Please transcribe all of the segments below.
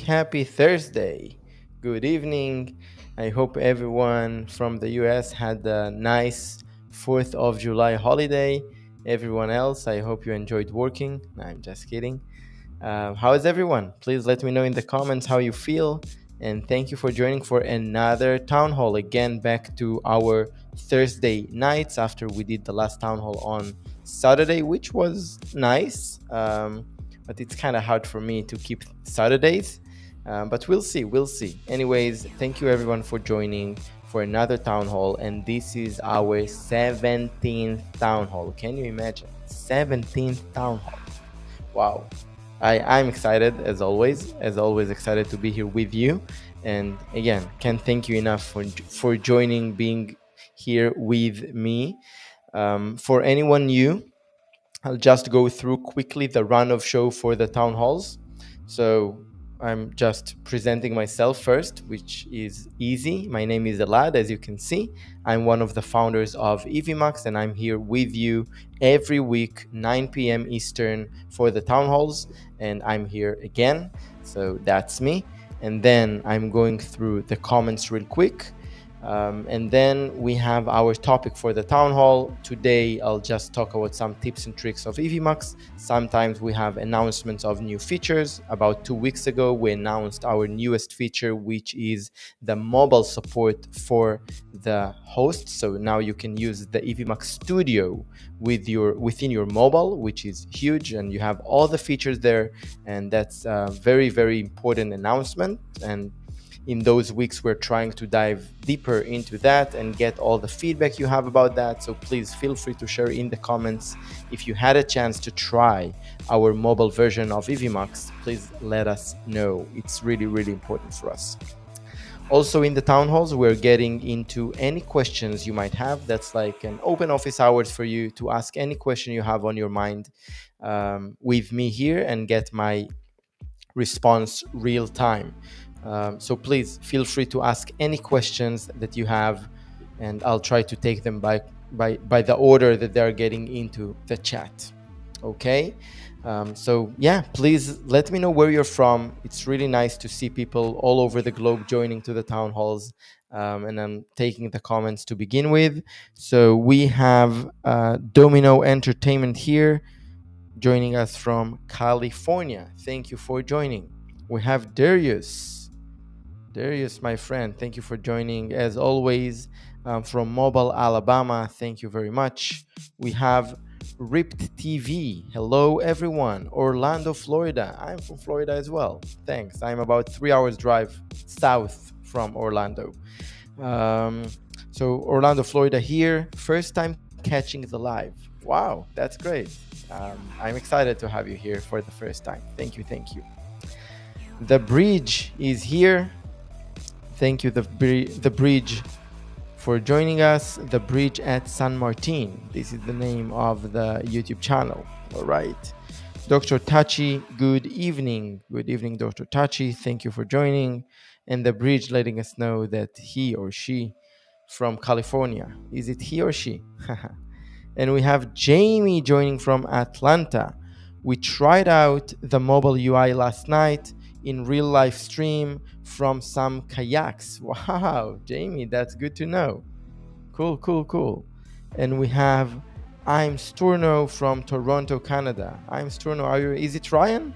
Happy Thursday. Good evening. I hope everyone from the US had a nice 4th of July holiday. Everyone else, I hope you enjoyed working. I'm just kidding. How is everyone? Please let me know in the comments how you feel. And thank you for joining for another town hall. Again, back to our Thursday nights after we did the last town hall on Saturday, which was nice. But it's kind of hard for me to keep Saturdays. But we'll see. We'll see. Anyways, thank you everyone for joining for another town hall. And this is our 17th town hall. Can you imagine? 17th town hall. Wow. I'm excited as always excited to be here with you. And again, can't thank you enough for joining, being here with me. For anyone new, I'll just go through quickly the run of show for the town halls. So I'm just presenting myself first, which is easy. My name is Elad, as you can see. I'm one of the founders of Evmux, and I'm here with you every week, 9 p.m. Eastern, for the town halls. And I'm here again. So that's me. And then I'm going through the comments real quick. And then we have our topic for the town hall. Today, I'll just talk about some tips and tricks of Evmux. Sometimes we have announcements of new features. About 2 weeks ago, we announced our newest feature, which is the mobile support for the host. So now you can use the Evmux Studio within your mobile, which is huge, and you have all the features there. And that's a very, very important announcement. And in those weeks, we're trying to dive deeper into that and get all the feedback you have about that. So please feel free to share in the comments if you had a chance to try our mobile version of Evmux. Please let us know. It's really, really important for us. Also, in the town halls, we're getting into any questions you might have. That's like an open office hours for you to ask any question you have on your mind with me here and get my response real time. So please feel free to ask any questions that you have, and I'll try to take them by the order that they're getting into the chat. Okay. So yeah, please let me know where you're from. It's really nice to see people all over the globe joining to the town halls. And I'm taking the comments to begin with. So we have Domino Entertainment here, joining us from California. Thank you for joining. We have Darius. Darius, my friend, thank you for joining. As always, from Mobile, Alabama, thank you very much. We have Ripped TV. Hello, everyone. Orlando, Florida. I'm from Florida as well. Thanks. I'm about 3 hours drive south from Orlando. So Orlando, Florida here. First time catching the live. Wow, that's great. I'm excited to have you here for the first time. Thank you, thank you. The Bridge is here. Thank you, the Bridge, for joining us. The Bridge at San Martin. This is the name of the YouTube channel. All right. Dr. Tachi, good evening. Good evening, Dr. Tachi. Thank you for joining. And the Bridge letting us know that he or she from California. Is it he or she? And we have Jamie joining from Atlanta. We tried out the mobile UI last night in real life stream from some kayaks. Wow, Jamie, that's good to know. Cool, cool, cool. And we have I'm Sturno from Toronto, Canada. I'm Sturno. Is it Ryan?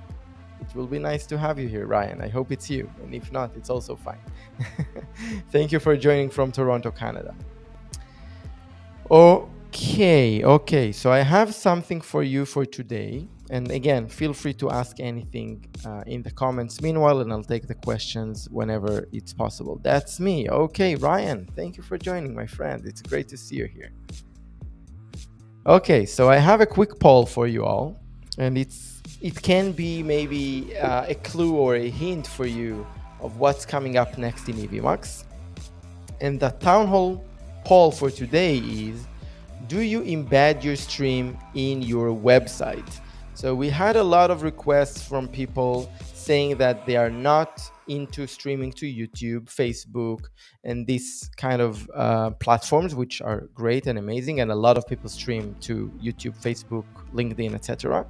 It will be nice to have you here, Ryan. I hope it's you. And if not, it's also fine. Thank you for joining from Toronto, Canada. Okay. So I have something for you for today. And again, feel free to ask anything in the comments meanwhile, and I'll take the questions whenever it's possible. That's me. Okay, Ryan, thank you for joining, my friend. It's great to see you here. Okay, so I have a quick poll for you all, and it can be maybe a clue or a hint for you of what's coming up next in Evmux. And the town hall poll for today is, do you embed your stream in your website? So we had a lot of requests from people saying that they are not into streaming to YouTube, Facebook, and these kind of platforms, which are great and amazing. And a lot of people stream to YouTube, Facebook, LinkedIn, etc.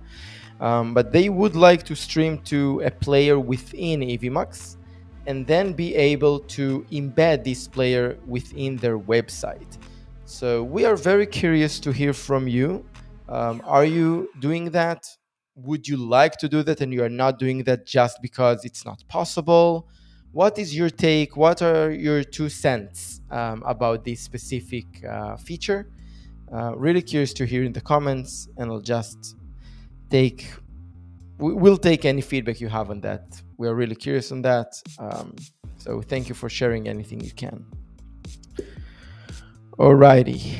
But they would like to stream to a player within Evmux and then be able to embed this player within their website. So we are very curious to hear from you. Are you doing that? Would you like to do that and you are not doing that just because it's not possible? What is your take? What are your 2 cents about this specific feature? Really curious to hear in the comments, and we'll take any feedback you have on that We are really curious on that. So thank you for sharing anything you can. Alrighty.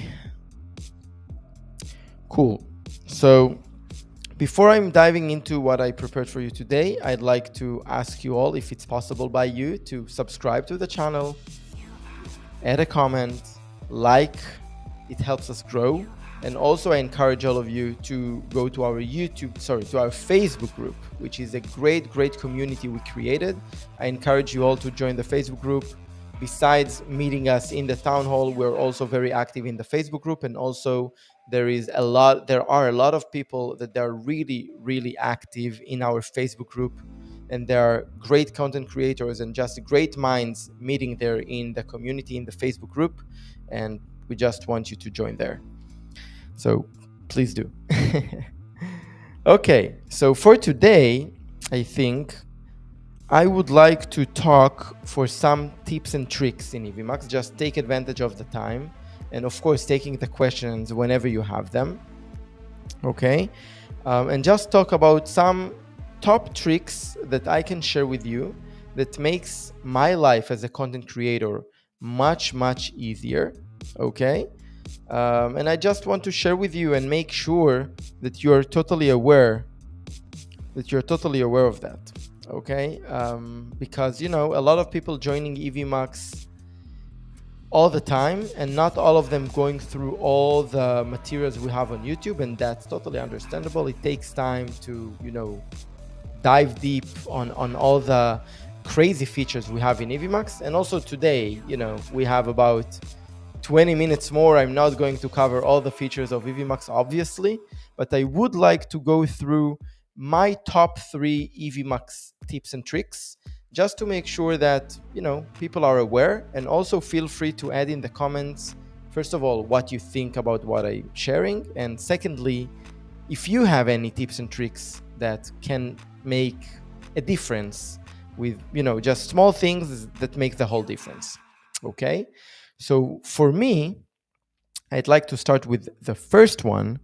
Cool. So before I'm diving into what I prepared for you today, I'd like to ask you all if it's possible by you to subscribe to the channel, add a comment, like, it helps us grow. And also I encourage all of you to go to our to our Facebook group, which is a great community we created. I encourage you all to join the Facebook group. Besides meeting us in the town hall, we're also very active in the Facebook group. And also there are a lot of people that are really active in our Facebook group. And there are great content creators and just great minds meeting there in the community, in the Facebook group. And we just want you to join there. So please do. Okay, so for today, I think I would like to talk for some tips and tricks in Evmux. Just take advantage of the time. And of course, taking the questions whenever you have them. Okay, and just talk about some top tricks that I can share with you that makes my life as a content creator much easier. Okay, and I just want to share with you and make sure that you're totally aware of that. Okay, because a lot of people joining Evmux all the time, and not all of them going through all the materials we have on YouTube, and that's totally understandable. It takes time to dive deep on all the crazy features we have in Evmux. And also today, we have about 20 minutes more. I'm not going to cover all the features of Evmux, obviously, but I would like to go through my top 3 Evmux tips and tricks, just to make sure that people are aware. And also feel free to add in the comments, first of all, what you think about what I'm sharing, and secondly, if you have any tips and tricks that can make a difference with just small things that make the whole difference. Okay, so for me, I'd like to start with the first one,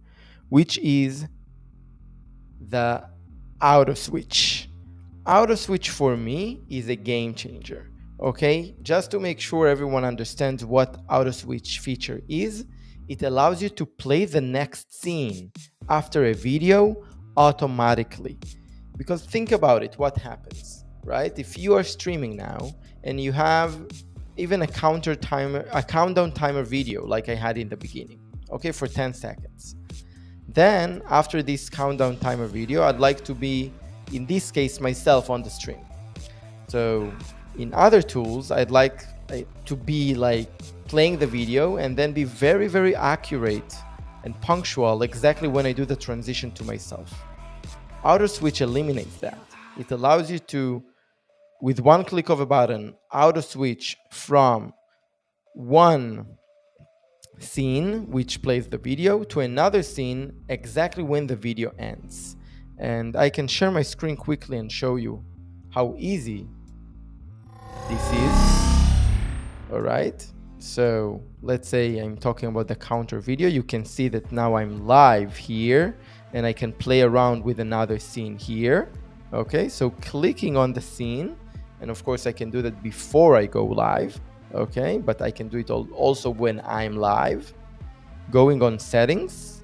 which is the auto switch. Auto switch for me is a game changer. Okay, just to make sure everyone understands what auto switch feature is, it allows you to play the next scene after a video automatically. Because think about it, what happens, right? If you are streaming now and you have even a countdown timer video like I had in the beginning, okay, for 10 seconds. Then after this countdown timer video, I'd like to be, in this case, myself on the stream. So in other tools, I'd like to be like playing the video and then be very accurate and punctual exactly when I do the transition to myself. Auto switch eliminates that. It allows you to, with one click of a button, auto switch from one scene which plays the video to another scene exactly when the video ends. And I can share my screen quickly and show you how easy this is. All right, so let's say I'm talking about the counter video. You can see that now I'm live here and I can play around with another scene here. Okay, so clicking on the scene, and of course I can do that before I go live. Okay, but I can do it also when I'm live. Going on settings,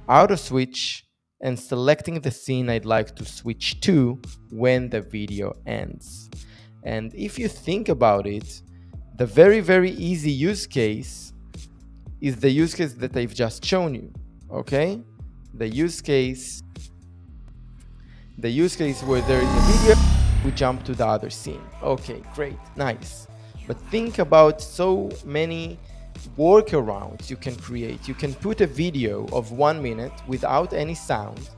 auto switch, and selecting the scene I'd like to switch to when the video ends. And if you think about it, the very easy use case is the use case that I've just shown you. Okay, the use case where there is a video, we jump to the other scene. Okay, great, nice. But think about so many workarounds you can create. You can put a video of 1 minute without any sound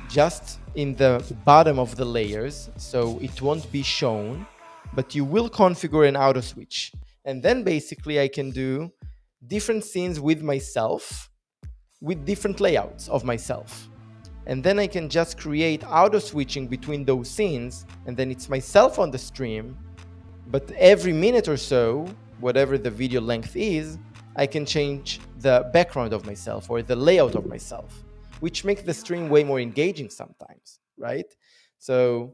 just in the bottom of the layers, so it won't be shown, but you will configure an auto switch. And then basically I can do different scenes with myself, with different layouts of myself. And then I can just create auto switching between those scenes, and then it's myself on the stream. But every minute or so, whatever the video length is, I can change the background of myself or the layout of myself, which makes the stream way more engaging sometimes, right? So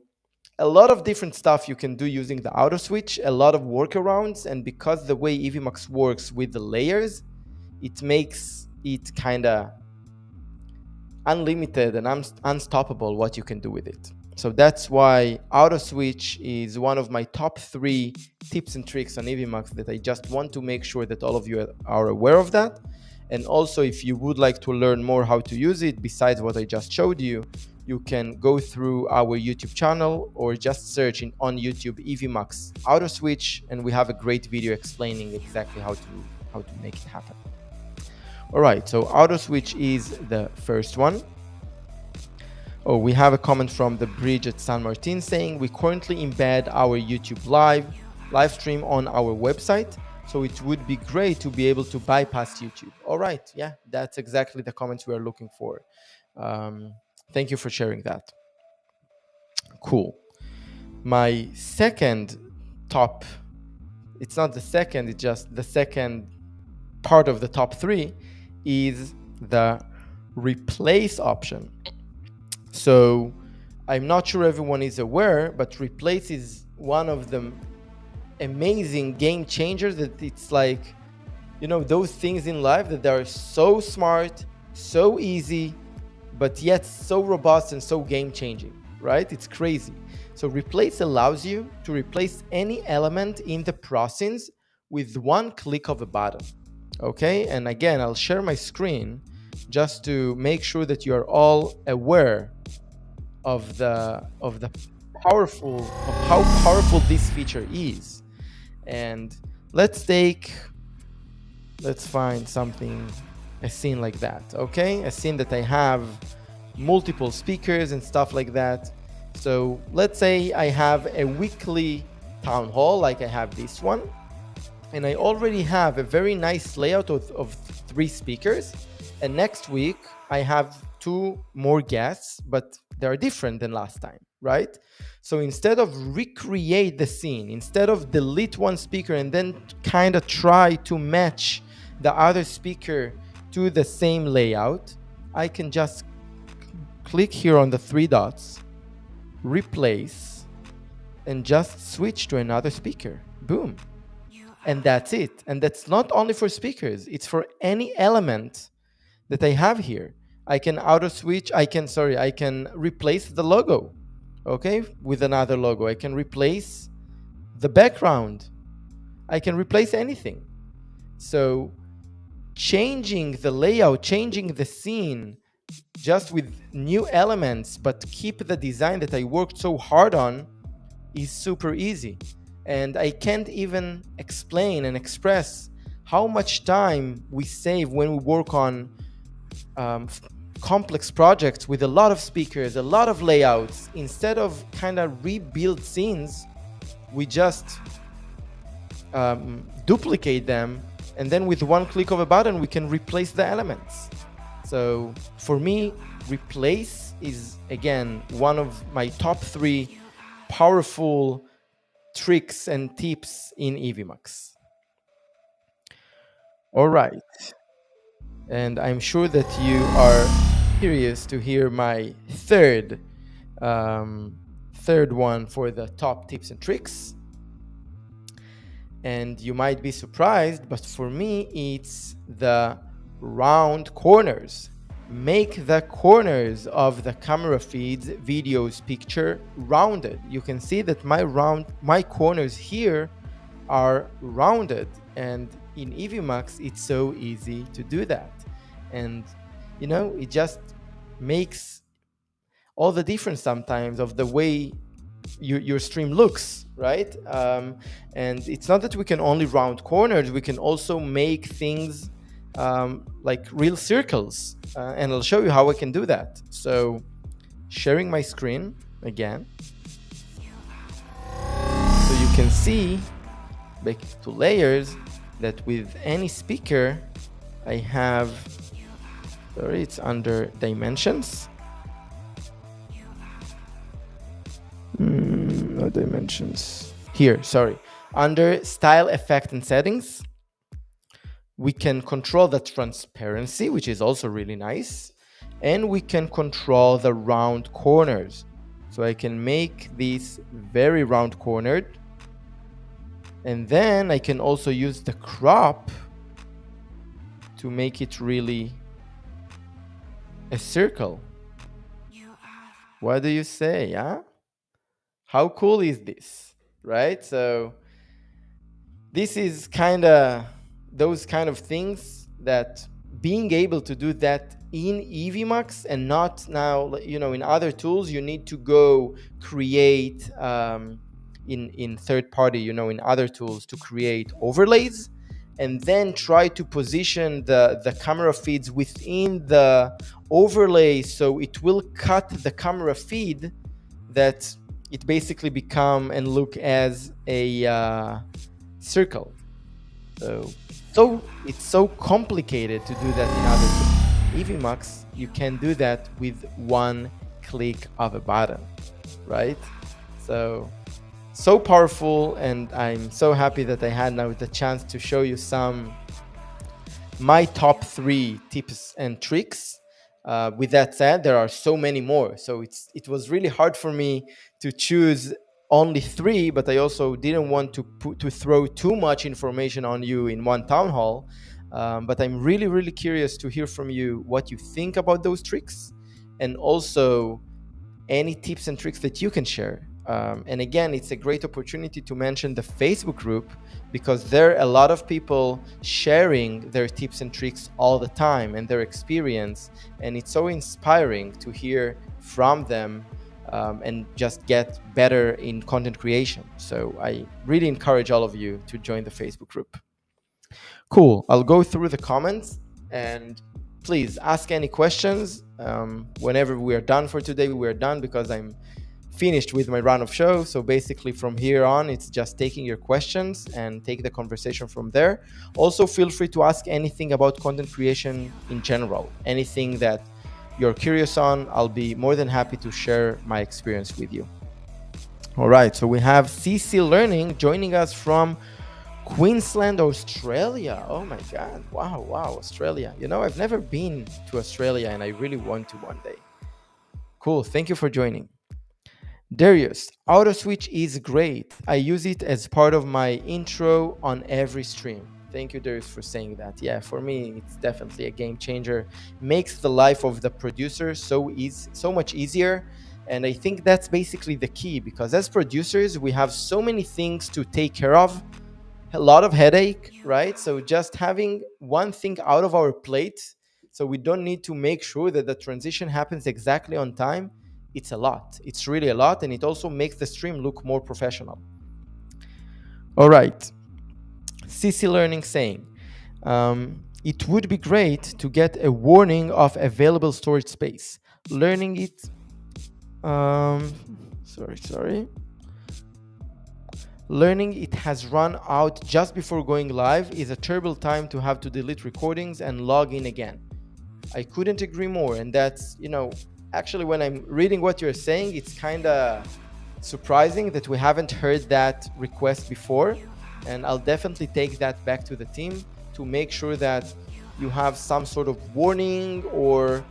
a lot of different stuff you can do using the auto switch, a lot of workarounds, and because the way Evmux works with the layers, it makes it kind of unlimited and unstoppable what you can do with it. So that's why auto switch is one of my top 3 tips and tricks on Evmux that I just want to make sure that all of you are aware of that. And also, if you would like to learn more how to use it besides what I just showed you, you can go through our YouTube channel or just search on YouTube Evmux auto switch, and we have a great video explaining exactly how to make it happen. All right, so auto switch is the first one. Oh, we have a comment from the bridge at San Martin saying we currently embed our YouTube live stream on our website, so it would be great to be able to bypass YouTube. All right, yeah, that's exactly the comments we are looking for. Thank you for sharing that. Cool. My second top, it's not the second, it's just the second part of the top 3 is the replace option. So I'm not sure everyone is aware, but replace is one of the amazing game changers that it's like, those things in life that are so smart, so easy, but yet so robust and so game changing, right? It's crazy. So replace allows you to replace any element in the process with one click of a button. Okay, and again, I'll share my screen just to make sure that you are all aware of how powerful this feature is. And let's find something, a scene like that. Okay, a scene that I have multiple speakers and stuff like that. So let's say I have a weekly town hall like I have this one, and I already have a very nice layout of 3 speakers, and next week I have 2 more guests, but they're different than last time, right? So instead of recreate the scene, instead of delete one speaker and then kind of try to match the other speaker to the same layout, I can just click here on the 3 dots, replace, and just switch to another speaker. Boom. And that's it. And that's not only for speakers, it's for any element that I have here. I can auto switch, I can replace the logo, okay, with another logo. I can replace the background. I can replace anything. So changing the layout, changing the scene just with new elements, but keep the design that I worked so hard on is super easy. And I can't even explain and express how much time we save when we work on complex projects with a lot of speakers, a lot of layouts. Instead of kind of rebuild scenes, we just duplicate them, and then with one click of a button, we can replace the elements. So for me, replace is, again, one of my top 3 powerful tricks and tips in Evmux. All right. And I'm sure that you are curious to hear my third one for the top tips and tricks. And you might be surprised, but for me, it's the round corners. Make the corners of the camera feeds, videos, picture rounded. You can see that my corners here are rounded, and in Evmux it's so easy to do that. And it just makes all the difference sometimes of the way your stream looks, right? And it's not that we can only round corners, we can also make things like real circles, and I'll show you how I can do that. So sharing my screen again, so you can see back to layers that with any speaker I have, it's under dimensions, no dimensions here, under style, effect, and settings. We can control the transparency, which is also really nice, and we can control the round corners. So I can make this very round cornered. And then I can also use the crop to make it really a circle. What do you say, huh? How cool is this, right? So this is kind of those kind of things that being able to do that in Evmux and not now, in other tools, you need to go create in third party, in other tools to create overlays and then try to position the camera feeds within the overlay so it will cut the camera feed that it basically become and look as a circle. So it's so complicated to do that in other tools. Evmux, you can do that with one click of a button, right? So powerful, and I'm so happy that I had now the chance to show you my top 3 tips and tricks. With that said, there are so many more. So it was really hard for me to choose only 3, but I also didn't want to throw too much information on you in one town hall. But I'm really, really curious to hear from you what you think about those tricks, and also any tips and tricks that you can share. And again, it's a great opportunity to mention the Facebook group, because there are a lot of people sharing their tips and tricks all the time and their experience. And it's so inspiring to hear from them and just get better in content creation. So I really encourage all of you to join the Facebook group. Cool. I'll go through the comments, and please ask any questions. Whenever we are done for today, we are done, because I'm finished with my run of show. So basically from here on, it's just taking your questions and take the conversation from there. Also, feel free to ask anything about content creation in general, anything that you're curious on. I'll be more than happy to share my experience with you. All right, so we have CC Learning joining us from Queensland, Australia. Oh my God. Wow, Australia. I've never been to Australia and I really want to one day. Cool. Thank you for joining. Darius, auto switch is great. I use it as part of my intro on every stream. Thank you, Darius, for saying that. Yeah, for me, it's definitely a game changer. Makes the life of the producer so much easier. And I think that's basically the key, because as producers, we have so many things to take care of, a lot of headache, right? So just having one thing out of our plate, so we don't need to make sure that the transition happens exactly on time. It's a lot. It's really a lot. And it also makes the stream look more professional. All right. CC Learning saying, it would be great to get a warning of available storage space. Learning it. Learning it has run out just before going live is a terrible time to have to delete recordings and log in again. I couldn't agree more. And that's, actually, when I'm reading what you're saying, it's kind of surprising that we haven't heard that request before. And I'll definitely take that back to the team to make sure that you have some sort of warning, or,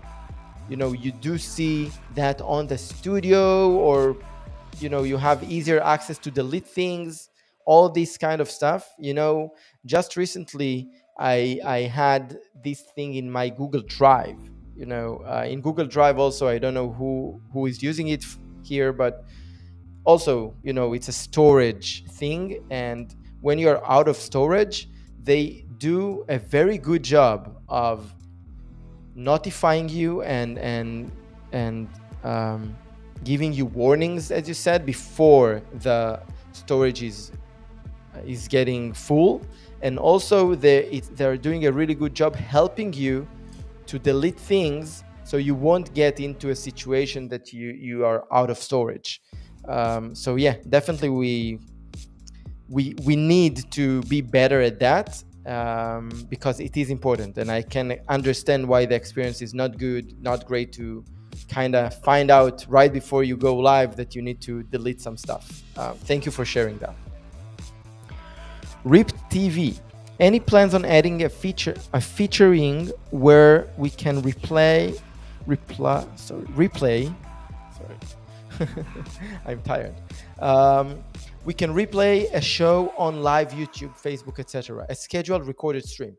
you do see that on the studio, or, you have easier access to delete things, all this kind of stuff. Just recently, I had this thing in my Google Drive. In Google Drive also, I don't know who is using it here, but also, it's a storage thing. And when you're out of storage, they do a very good job of notifying you and giving you warnings, as you said, before the storage is getting full. And also they're doing a really good job helping you to delete things, so you won't get into a situation that you are out of storage. So yeah, definitely we need to be better at that, because it is important. And I can understand why the experience is not good, not great, to kind of find out right before you go live that you need to delete some stuff. Thank you for sharing that. RIP TV. Any plans on adding a featuring where we can replay I'm tired. Um, we can replay a show on live YouTube, Facebook, etc. A scheduled recorded stream.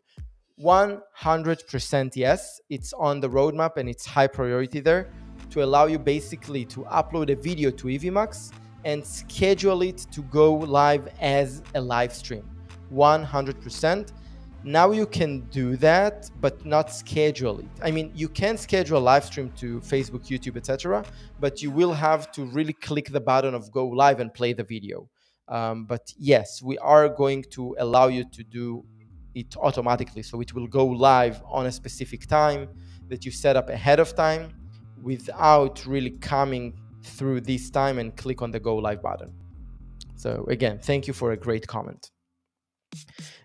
100% yes. It's on the roadmap and it's high priority there to allow you basically to upload a video to Evmux and schedule it to go live as a live stream. 100%. Now you can do that, but not schedule it. I mean, you can schedule a live stream to Facebook, YouTube, etc., but you will have to really click the button of go live and play the video. But yes, we are going to allow you to do it automatically. So it will go live on a specific time that you set up ahead of time without really coming through this time and click on the go live button. So again, thank you for a great comment.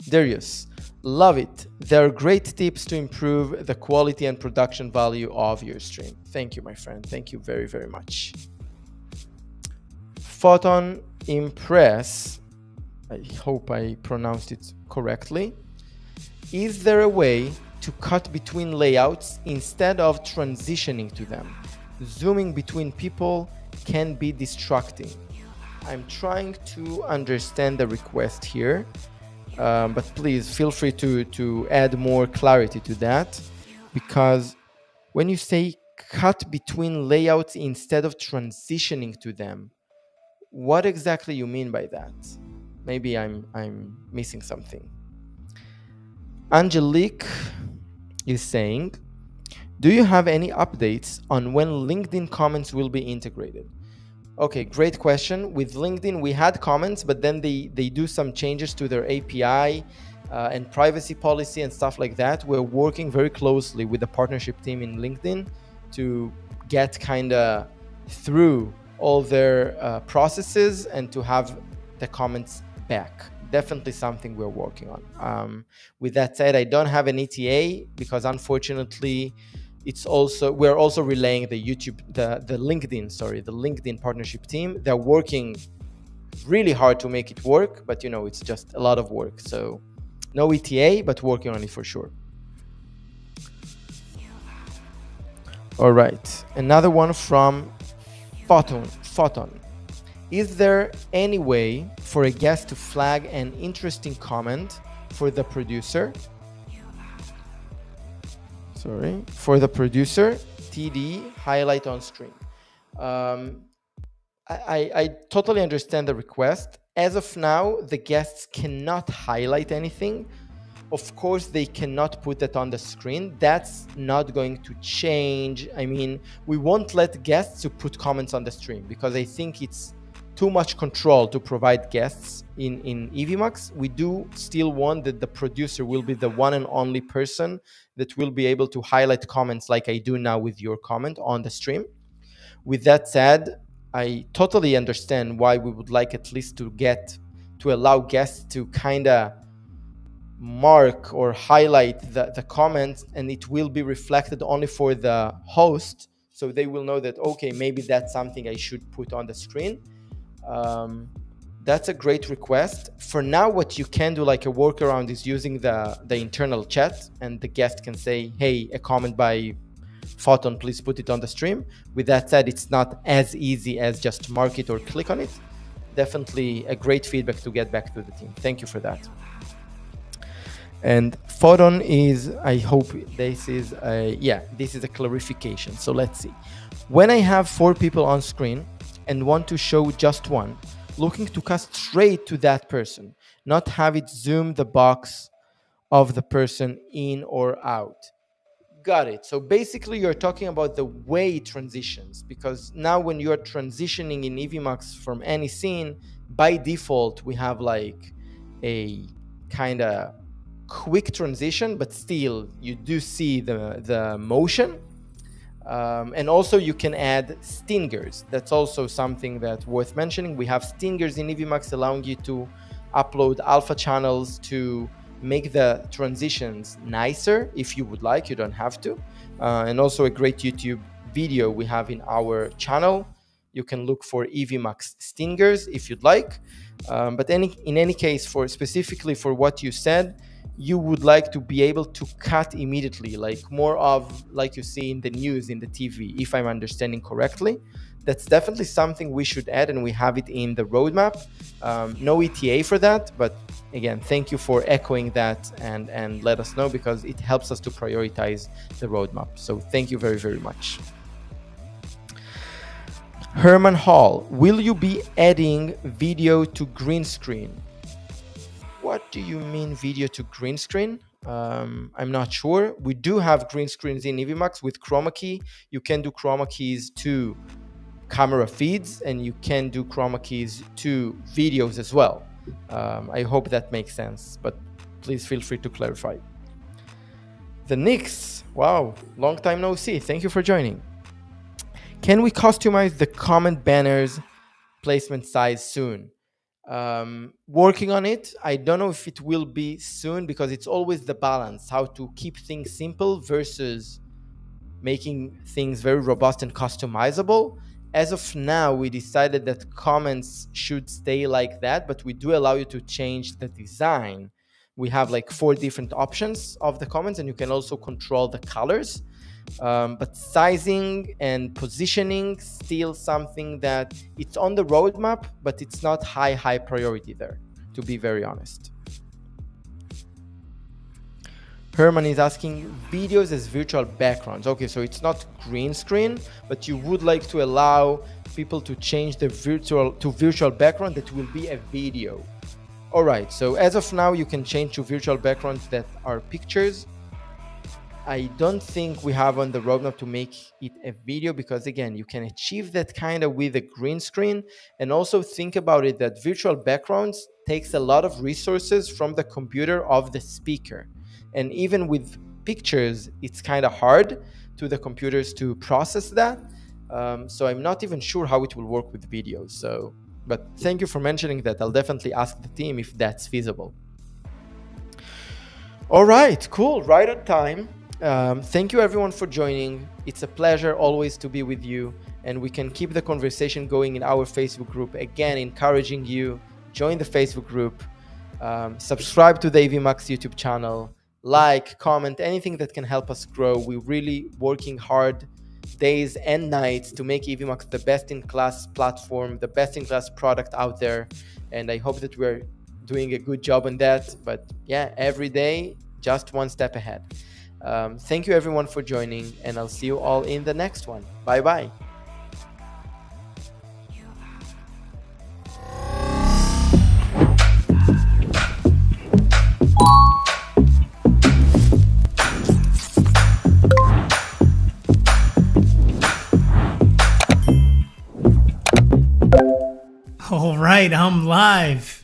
Darius, love it. There are great tips to improve the quality and production value of your stream. Thank you, my friend. Thank you very, very much. Photon Impress, I hope I pronounced it correctly. Is there a way to cut between layouts instead of transitioning to them? Zooming between people can be distracting. I'm trying to understand the request here, but please feel free to add more clarity to that, because when you say cut between layouts instead of transitioning to them, what exactly you mean by that? Maybe I'm missing something. Angelique is saying, do you have any updates on when LinkedIn comments will be integrated? Okay, great question. With LinkedIn, we had comments, but then they do some changes to their API and privacy policy and stuff like that. We're working very closely with the partnership team in LinkedIn to get kind of through all their processes and to have the comments back. Definitely something we're working on. With that said, I don't have an ETA because unfortunately, we're also relaying the LinkedIn partnership team. They're working really hard to make it work, but it's just a lot of work. So no ETA, but working on it for sure. All right, another one from Photon. Is there any way for a guest to flag an interesting comment for the producer? For the producer, TD, highlight on screen. I totally understand the request. As of now, the guests cannot highlight anything. Of course, they cannot put that on the screen. That's not going to change. I mean, we won't let guests to put comments on the stream because I think it's too much control to provide guests in Evmux. We do still want that the producer will be the one and only person that will be able to highlight comments like I do now with your comment on the stream. With that said, I totally understand why we would like at least to allow guests to kind of mark or highlight the comments, and it will be reflected only for the host, so they will know that, okay, maybe that's something I should put on the screen. That's a great request. For now, what you can do like a workaround is using the internal chat, and the guest can say, hey, a comment by Photon, please put it on the stream. With that said, it's not as easy as just mark it or click on it. Definitely a great feedback to get back to the team. Thank you for that. And Photon is, I hope this is a clarification. So let's see. When I have 4 people on screen and want to show just one, looking to cast straight to that person, not have it zoom the box of the person in or out. Got it. So basically you're talking about the way it transitions, because now when you're transitioning in Evmux from any scene, by default, we have like a kind of quick transition, but still you do see the motion. And also you can add stingers. That's also something that's worth mentioning. We have stingers in Evmux allowing you to upload alpha channels to make the transitions nicer if you would like. You don't have to. And also a great YouTube video we have in our channel. You can look for Evmux stingers if you'd like. But in any case, specifically for what you said, you would like to be able to cut immediately, like more of like you see in the news, in the TV, if I'm understanding correctly. That's definitely something we should add, and we have it in the roadmap. No ETA for that, but again, thank you for echoing that and let us know, because it helps us to prioritize the roadmap. So thank you very, very much. Herman Hall, will you be adding video to green screen? What do you mean video to green screen? I'm not sure. We do have green screens in Evmux with chroma key. You can do chroma keys to camera feeds, and you can do chroma keys to videos as well. I hope that makes sense, but please feel free to clarify. The Knicks, wow, long time no see. Thank you for joining. Can we customize the comment banners placement size soon? Working on it. I don't know if it will be soon, because it's always the balance, how to keep things simple versus making things very robust and customizable. As of now, we decided that comments should stay like that, but we do allow you to change the design. We have like 4 different options of the comments, and you can also control the colors. But sizing and positioning, still something that it's on the roadmap, but it's not high priority there, to be very honest. Herman is asking videos as virtual backgrounds. Okay, so it's not green screen, but you would like to allow people to change the virtual background that will be a video. All right, so as of now, you can change to virtual backgrounds that are pictures. I don't think we have on the roadmap to make it a video, because again, you can achieve that kind of with a green screen. And also think about it that virtual backgrounds takes a lot of resources from the computer of the speaker. And even with pictures, it's kind of hard to the computers to process that. So I'm not even sure how it will work with videos. So, but thank you for mentioning that. I'll definitely ask the team if that's feasible. All right, cool, right on time. Thank you everyone for joining. It's a pleasure always to be with you, and we can keep the conversation going in our Facebook group. Again, encouraging you, join the Facebook group, subscribe to the Evmux YouTube channel, like, comment, anything that can help us grow. We're really working hard days and nights to make Evmux the best-in-class platform, the best-in-class product out there, and I hope that we're doing a good job on that. But yeah, every day, just one step ahead. Thank you everyone for joining, and I'll see you all in the next one. Bye-bye. All right, I'm live.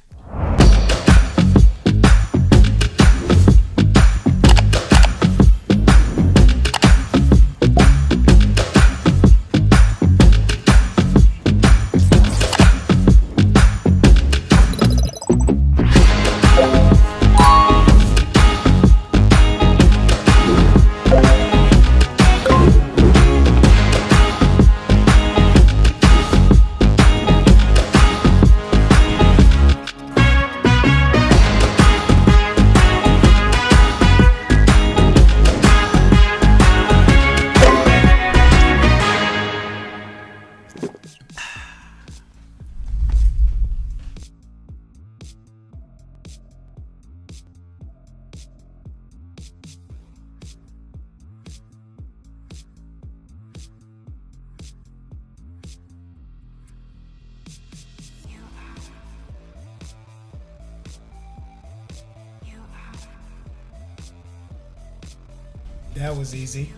That was easy.